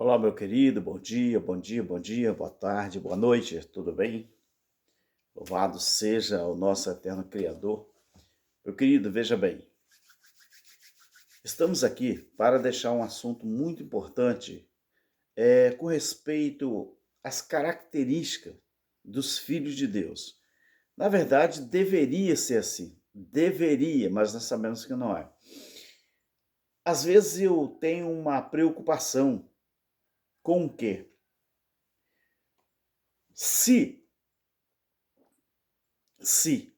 Olá, meu querido, bom dia, boa tarde, boa noite, tudo bem? Louvado seja o nosso eterno Criador. Meu querido, veja bem, estamos aqui para deixar um assunto muito importante com respeito às características dos filhos de Deus. Na verdade, deveria ser assim, deveria, mas nós sabemos que não é. Às vezes eu tenho uma preocupação com o quê? Se, se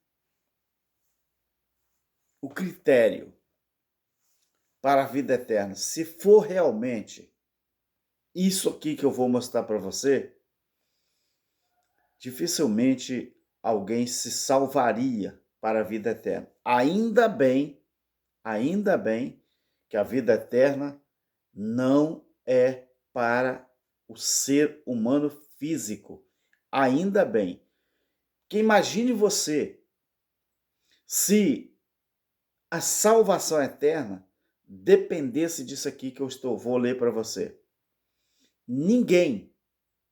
o critério para a vida eterna, se for realmente isso aqui que eu vou mostrar para você, dificilmente alguém se salvaria para a vida eterna. Ainda bem que a vida eterna não é para o ser humano físico. Ainda bem. Que imagine você se a salvação eterna dependesse disso aqui que vou ler para você. Ninguém,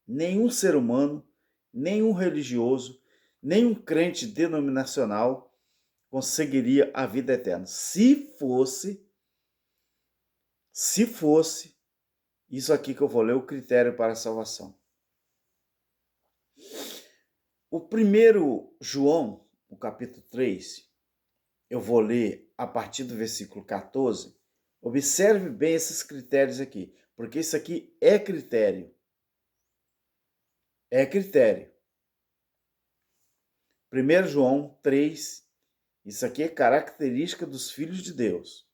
nenhum ser humano, nenhum religioso, nenhum crente denominacional conseguiria a vida eterna. Se fosse isso aqui que eu vou ler, o critério para a salvação. O primeiro João, o capítulo 3, eu vou ler a partir do versículo 14. Observe bem esses critérios aqui, porque isso aqui é critério. É critério. 1 João 3, isso aqui é característica dos filhos de Deus.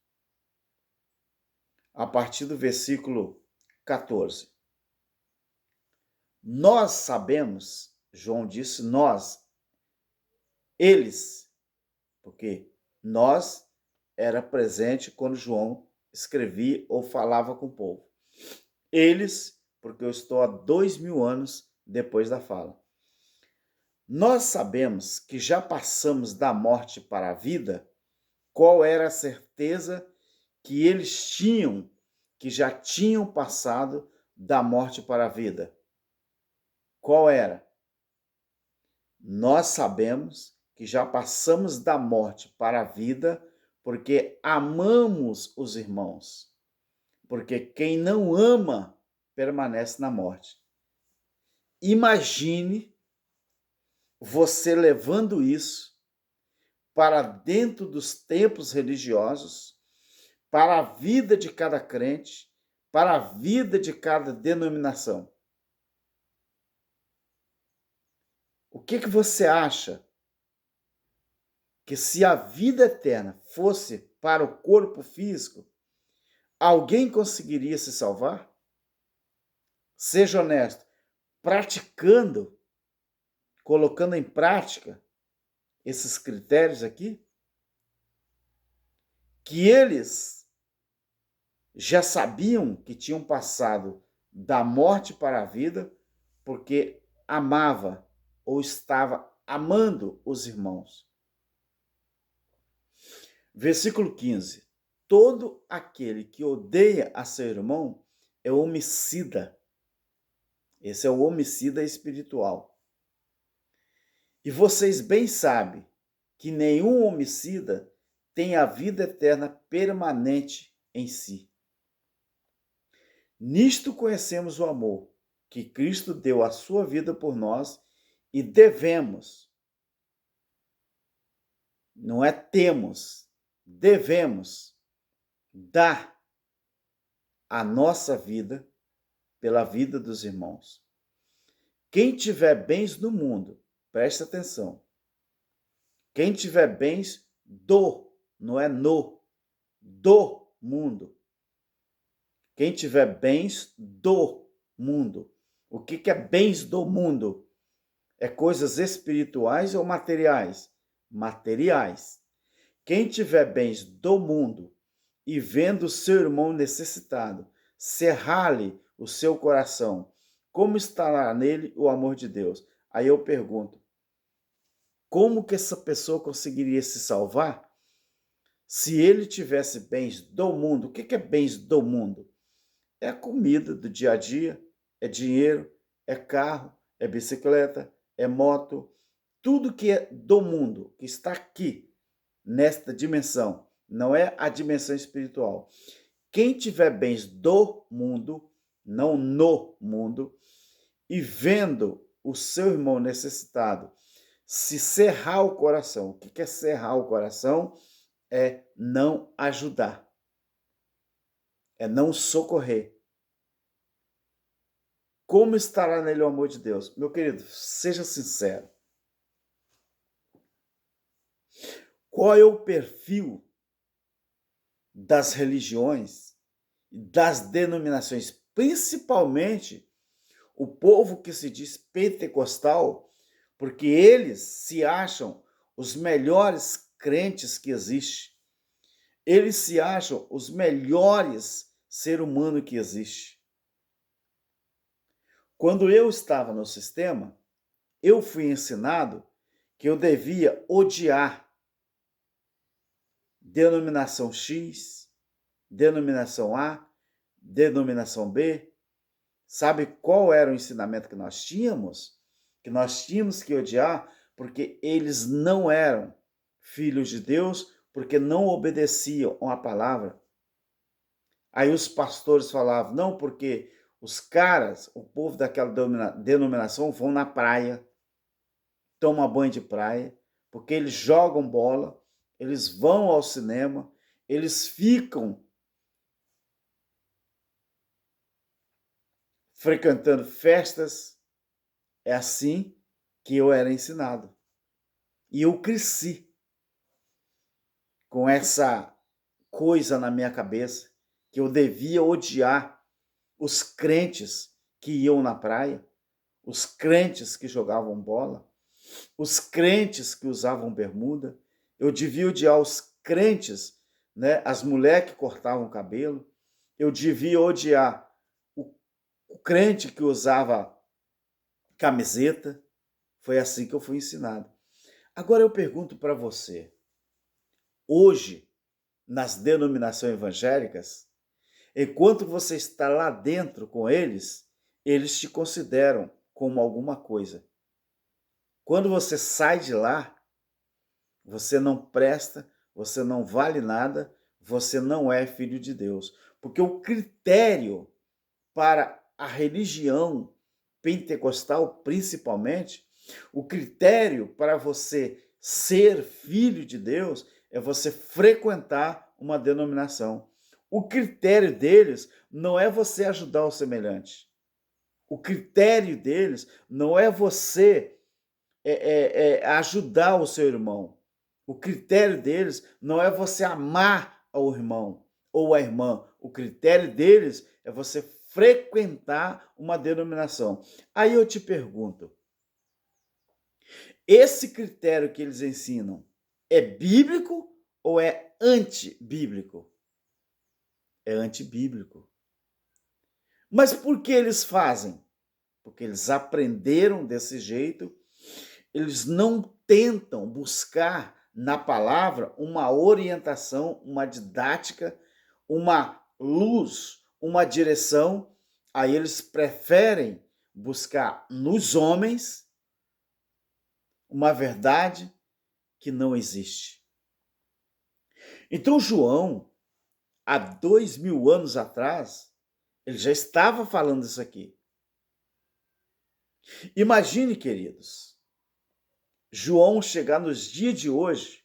A partir do versículo 14. Nós sabemos, João disse, eles, porque nós era presente quando João escrevia ou falava com o povo. Eles, porque eu estou há 2000 anos depois da fala. Nós sabemos que já passamos da morte para a vida. Qual era a certeza que eles tinham, que já tinham passado da morte para a vida? Qual era? Nós sabemos que já passamos da morte para a vida porque amamos os irmãos. Porque quem não ama permanece na morte. Imagine você levando isso para dentro dos templos religiosos, para a vida de cada crente, para a vida de cada denominação. O que você acha que se a vida eterna fosse para o corpo físico, alguém conseguiria se salvar? Seja honesto, praticando, colocando em prática esses critérios aqui, que eles já sabiam que tinham passado da morte para a vida, porque amava ou estava amando os irmãos. Versículo 15. Todo aquele que odeia a seu irmão é homicida. Esse é o homicida espiritual. E vocês bem sabem que nenhum homicida tem a vida eterna permanente em si. Nisto conhecemos o amor, que Cristo deu a sua vida por nós e devemos, não é temos, devemos dar a nossa vida pela vida dos irmãos. Quem tiver bens no mundo, preste atenção, quem tiver bens não é do mundo. Quem tiver bens do mundo. O que é bens do mundo? É coisas espirituais ou materiais? Materiais. Quem tiver bens do mundo e vendo seu irmão necessitado, cerrar-lhe o seu coração, como estará nele o amor de Deus? Aí eu pergunto, como que essa pessoa conseguiria se salvar se ele tivesse bens do mundo? O que é bens do mundo? É a comida do dia a dia, é dinheiro, é carro, é bicicleta, é moto, tudo que é do mundo, que está aqui, nesta dimensão, não é a dimensão espiritual. Quem tiver bens do mundo, não no mundo, e vendo o seu irmão necessitado, se cerrar o coração. O que é cerrar o coração? É não ajudar, é não socorrer. Como estará nele o amor de Deus? Meu querido, seja sincero. Qual é o perfil das religiões, das denominações, principalmente o povo que se diz pentecostal, porque eles se acham os melhores crentes que existe. Eles se acham os melhores ser humano que existe. Quando eu estava no sistema, eu fui ensinado que eu devia odiar denominação X, denominação A, denominação B. Sabe qual era o ensinamento que nós tínhamos? Que nós tínhamos que odiar porque eles não eram filhos de Deus, porque não obedeciam a palavra. Aí os pastores falavam, não, porque os caras, o povo daquela denominação vão na praia, tomam banho de praia, porque eles jogam bola, eles vão ao cinema, eles ficam frequentando festas. É assim que eu era ensinado. E eu cresci com essa coisa na minha cabeça, que eu devia odiar os crentes que iam na praia, os crentes que jogavam bola, os crentes que usavam bermuda. Eu devia odiar os crentes, né, as mulheres que cortavam o cabelo. Eu devia odiar o crente que usava camiseta. Foi assim que eu fui ensinado. Agora eu pergunto para você, hoje, nas denominações evangélicas, enquanto você está lá dentro com eles, eles te consideram como alguma coisa. Quando você sai de lá, você não presta, você não vale nada, você não é filho de Deus. Porque o critério para a religião pentecostal, principalmente, o critério para você ser filho de Deus é você frequentar uma denominação. O critério deles não é você ajudar o semelhante. O critério deles não é você ajudar o seu irmão. O critério deles não é você amar ao irmão ou a irmã. O critério deles é você frequentar uma denominação. Aí eu te pergunto, esse critério que eles ensinam é bíblico ou é antibíblico? É antibíblico. Mas por que eles fazem? Porque eles aprenderam desse jeito, eles não tentam buscar na palavra uma orientação, uma didática, uma luz, uma direção. Aí eles preferem buscar nos homens uma verdade que não existe. Então João, há 2000 anos atrás, ele já estava falando isso aqui. Imagine, queridos, João chegar nos dias de hoje,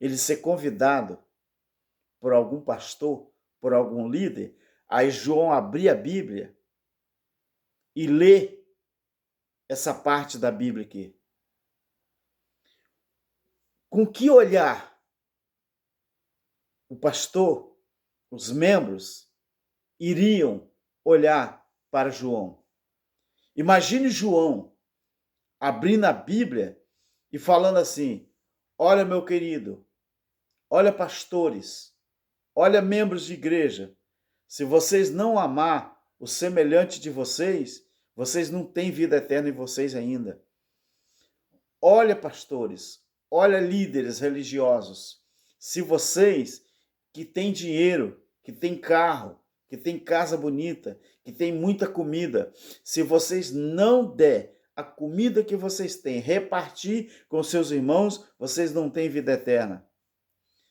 ele ser convidado por algum pastor, por algum líder, aí João abrir a Bíblia e ler essa parte da Bíblia aqui. Com que olhar o pastor, os membros, iriam olhar para João? Imagine João abrindo a Bíblia e falando assim: olha, meu querido, olha, pastores, olha, membros de igreja, se vocês não amar o semelhante de vocês, vocês não têm vida eterna em vocês ainda. Olha, pastores, olha, líderes religiosos, se vocês que têm dinheiro, que têm carro, que tem casa bonita, que tem muita comida, se vocês não der a comida que vocês têm, repartir com seus irmãos, vocês não têm vida eterna.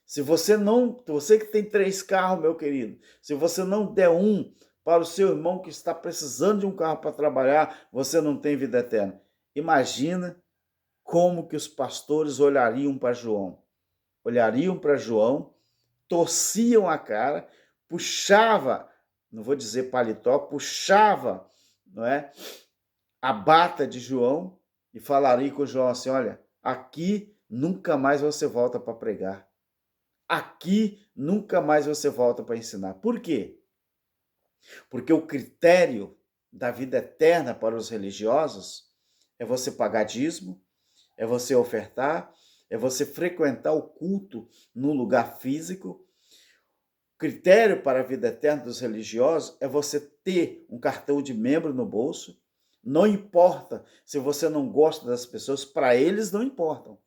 Se você que tem 3 carros, meu querido, se você não der um para o seu irmão que está precisando de um carro para trabalhar, você não tem vida eterna. Imagina como que os pastores olhariam para João. Olhariam para João, torciam a cara, puxava, não vou dizer paletó, puxava, não é, a bata de João e falaria com João assim: olha, aqui nunca mais você volta para pregar. Aqui nunca mais você volta para ensinar. Por quê? Porque o critério da vida eterna para os religiosos é você pagar dízimo, é você ofertar, é você frequentar o culto num lugar físico. O critério para a vida eterna dos religiosos é você ter um cartão de membro no bolso. Não importa se você não gosta das pessoas, para eles não importam.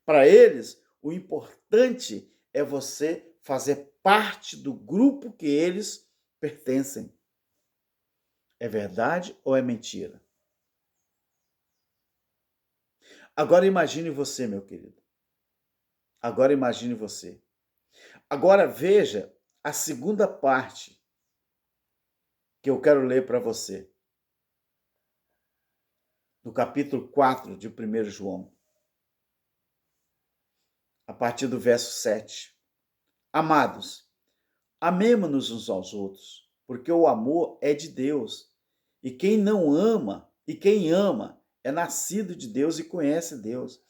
Para eles, o importante é você fazer parte do grupo que eles pertencem. É verdade ou é mentira? Agora imagine você, meu querido. Agora imagine você. Agora veja a segunda parte que eu quero ler para você. No capítulo 4 de 1 João. A partir do verso 7. Amados, amemo-nos uns aos outros, porque o amor é de Deus. E quem ama, é nascido de Deus e conhece Deus.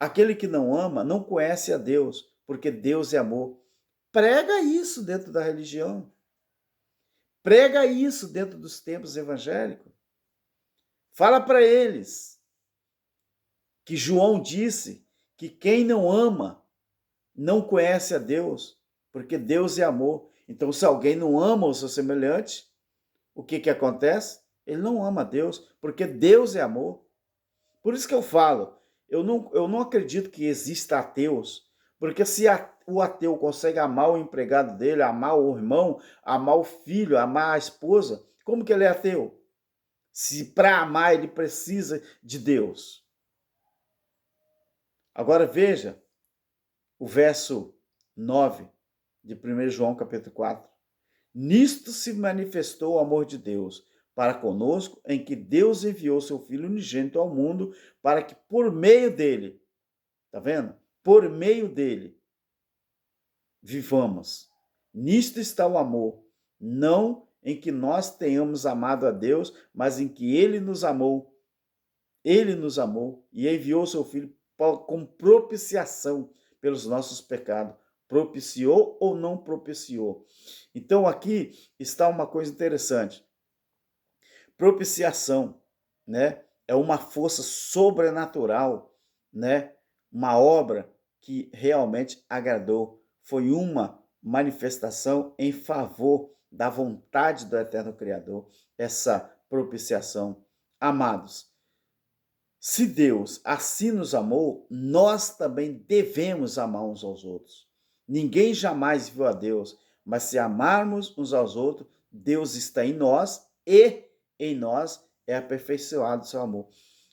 Aquele que não ama não conhece a Deus, porque Deus é amor. Prega isso dentro da religião. Prega isso dentro dos templos evangélicos. Fala para eles que João disse que quem não ama não conhece a Deus, porque Deus é amor. Então, se alguém não ama o seu semelhante, o que acontece? Ele não ama a Deus, porque Deus é amor. Por isso que eu falo, eu não acredito que exista ateus, porque se o ateu consegue amar o empregado dele, amar o irmão, amar o filho, amar a esposa, como que ele é ateu? Se para amar ele precisa de Deus. Agora veja o verso 9 de 1 João capítulo 4. Nisto se manifestou o amor de Deus para conosco, em que Deus enviou seu Filho unigênito ao mundo para que por meio dele, tá vendo? Por meio dele, vivamos. Nisto está o amor, não em que nós tenhamos amado a Deus, mas em que ele nos amou. Ele nos amou e enviou seu Filho com propiciação pelos nossos pecados. Propiciou ou não propiciou? Então aqui está uma coisa interessante. Propiciação, né, é uma força sobrenatural, né, uma obra que realmente agradou. Foi uma manifestação em favor da vontade do eterno Criador, essa propiciação. Amados, se Deus assim nos amou, nós também devemos amar uns aos outros. Ninguém jamais viu a Deus, mas se amarmos uns aos outros, Deus está em nós e em nós é aperfeiçoado o seu amor.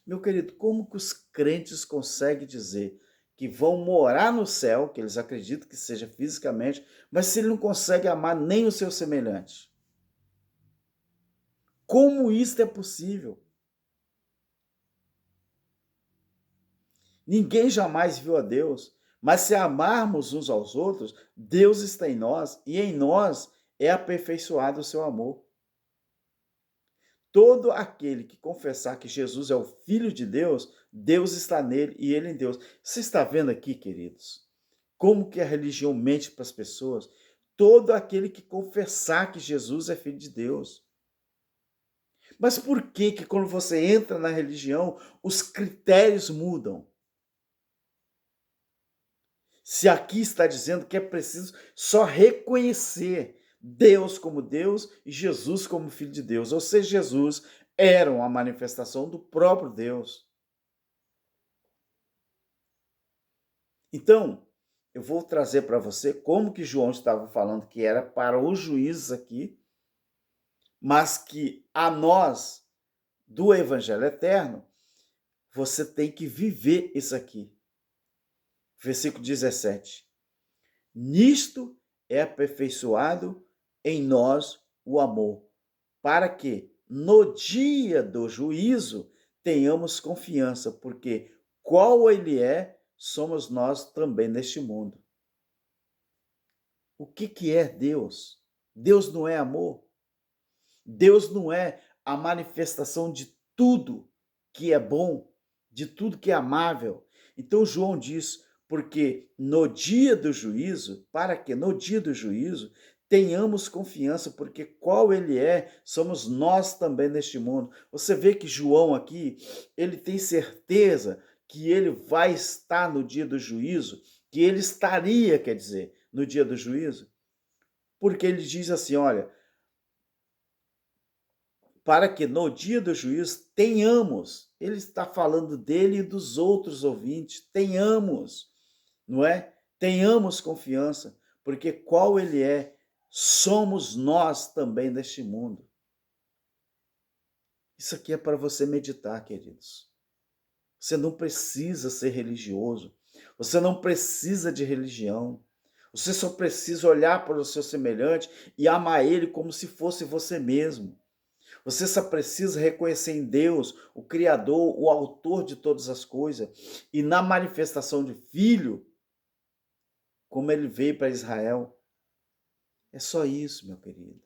Meu querido, como que os crentes conseguem dizer que vão morar no céu, que eles acreditam que seja fisicamente, mas se ele não consegue amar nem o seu semelhante? Como isso é possível? Ninguém jamais viu a Deus, mas se amarmos uns aos outros, Deus está em nós e em nós é aperfeiçoado o seu amor. Todo aquele que confessar que Jesus é o Filho de Deus, Deus está nele e ele em Deus. Você está vendo aqui, queridos, como que a religião mente para as pessoas? Todo aquele que confessar que Jesus é Filho de Deus. Mas por que quando você entra na religião, os critérios mudam? Se aqui está dizendo que é preciso só reconhecer Deus como Deus e Jesus como Filho de Deus. Ou seja, Jesus era uma manifestação do próprio Deus. Então, eu vou trazer para você como que João estava falando que era para os juízes aqui, mas que a nós, do Evangelho Eterno, você tem que viver isso aqui. Versículo 17. Nisto é aperfeiçoado em nós o amor, para que no dia do juízo tenhamos confiança, porque qual ele é, somos nós também neste mundo. O que é Deus? Deus não é amor. Deus não é a manifestação de tudo que é bom, de tudo que é amável. Então João diz, porque no dia do juízo, para que no dia do juízo tenhamos confiança, porque qual ele é, somos nós também neste mundo. Você vê que João aqui, ele tem certeza que ele vai estar no dia do juízo, que ele estaria, quer dizer, no dia do juízo, porque ele diz assim, olha, para que no dia do juízo tenhamos, ele está falando dele e dos outros ouvintes, tenhamos, não é? Tenhamos confiança, porque qual ele é, somos nós também deste mundo. Isso aqui é para você meditar, queridos. Você não precisa ser religioso, você não precisa de religião, você só precisa olhar para o seu semelhante e amar ele como se fosse você mesmo. Você só precisa reconhecer em Deus, o Criador, o autor de todas as coisas, e na manifestação de Filho, como ele veio para Israel. É só isso, meu querido.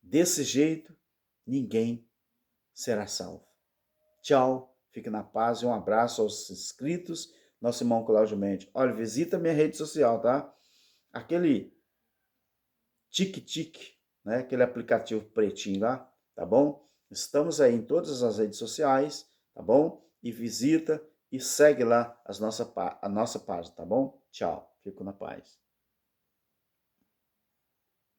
Desse jeito, ninguém será salvo. Tchau, fique na paz e um abraço aos inscritos, nosso irmão Cláudio Mendes. Olha, visita minha rede social, tá? Aquele tique-tique, né? Aquele aplicativo pretinho lá, tá bom? Estamos aí em todas as redes sociais, tá bom? E visita e segue lá a nossa página, tá bom? Tchau, fico na paz.